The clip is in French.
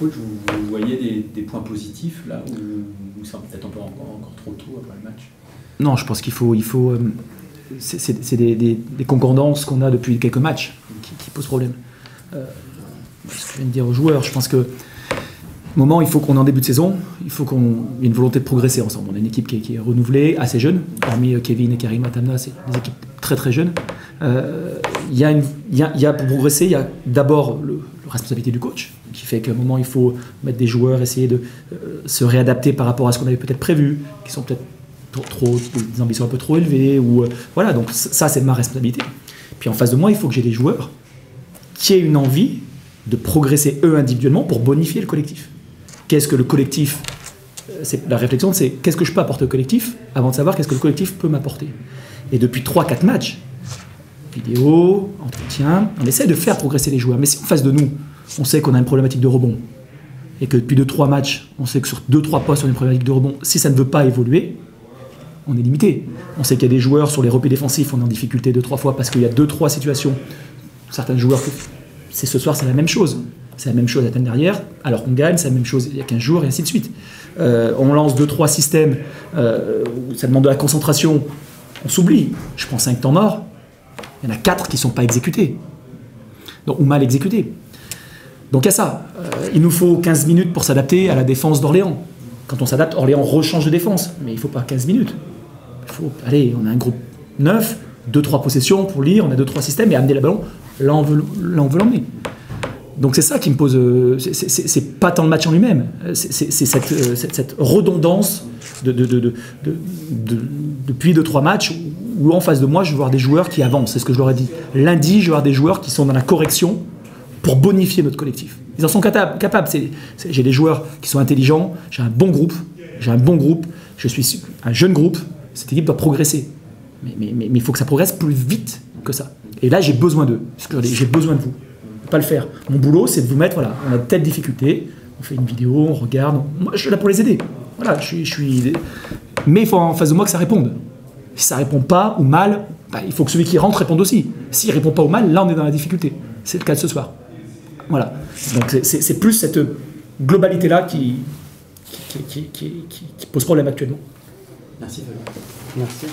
coach, vous voyez des points positifs là, ou c'est peut-être encore trop tôt après le match? Non, je pense qu'il faut c'est des concordances qu'on a depuis quelques matchs qui posent problème. Ce que je viens de dire aux joueurs, je pense que au moment, il faut qu'on est en début de saison, il faut qu'on ait une volonté de progresser ensemble. On a une équipe qui est renouvelée, assez jeune, hormis Kevin et Karim Atamna, c'est des équipes très très jeunes. Il y a pour progresser, il y a d'abord la responsabilité du coach, qui fait qu'à un moment, il faut mettre des joueurs, essayer de se réadapter par rapport à ce qu'on avait peut-être prévu, qui sont peut-être des ambitions un peu trop élevées. Voilà, donc ça, c'est ma responsabilité. Puis en face de moi, il faut que j'ai des joueurs qui aient une envie de progresser eux individuellement pour bonifier le collectif. Qu'est-ce que le collectif, la réflexion, c'est qu'est-ce que je peux apporter au collectif avant de savoir qu'est-ce que le collectif peut m'apporter. Et depuis 3-4 matchs, vidéo, entretien, on essaie de faire progresser les joueurs. Mais si en face de nous, on sait qu'on a une problématique de rebond, et que depuis 2-3 matchs, on sait que sur 2-3 postes, on a une problématique de rebond, si ça ne veut pas évoluer, on est limité. On sait qu'il y a des joueurs sur les replis défensifs, on est en difficulté 2-3 fois parce qu'il y a 2-3 situations. Certains joueurs, ce soir, c'est la même chose. C'est la même chose la semaine dernière, alors qu'on gagne, c'est la même chose il y a 15 jours, et ainsi de suite. On lance 2-3 systèmes où ça demande de la concentration, on s'oublie. Je prends 5 temps morts, il y en a 4 qui ne sont pas exécutés, ou mal exécutés. Donc à ça, il nous faut 15 minutes pour s'adapter à la défense d'Orléans. Quand on s'adapte, Orléans rechange de défense, mais il ne faut pas 15 minutes. Allez, on a un groupe 9, 2-3 possessions pour lire, on a 2-3 systèmes, et amener le ballon, là on veut l'emmener. Donc c'est ça qui me pose, c'est pas tant le match en lui-même, c'est cette redondance depuis 2-3 matchs où en face de moi je veux voir des joueurs qui avancent, c'est ce que je leur ai dit. Lundi je veux voir des joueurs qui sont dans la correction pour bonifier notre collectif. Ils en sont capables, j'ai des joueurs qui sont intelligents, j'ai un bon groupe, je suis un jeune groupe, cette équipe doit progresser. Mais il faut que ça progresse plus vite que ça. Et là j'ai besoin d'eux, j'ai besoin de vous. Pas le faire. Mon boulot, c'est de vous mettre, voilà, on a telle difficulté, on fait une vidéo, on regarde, moi je suis là pour les aider. Voilà, mais il faut en face de moi que ça réponde. Si ça répond pas ou mal, il faut que celui qui rentre réponde aussi. S'il répond pas ou mal, là on est dans la difficulté. C'est le cas de ce soir. Voilà. Donc c'est plus cette globalité-là qui pose problème actuellement. Merci. Merci.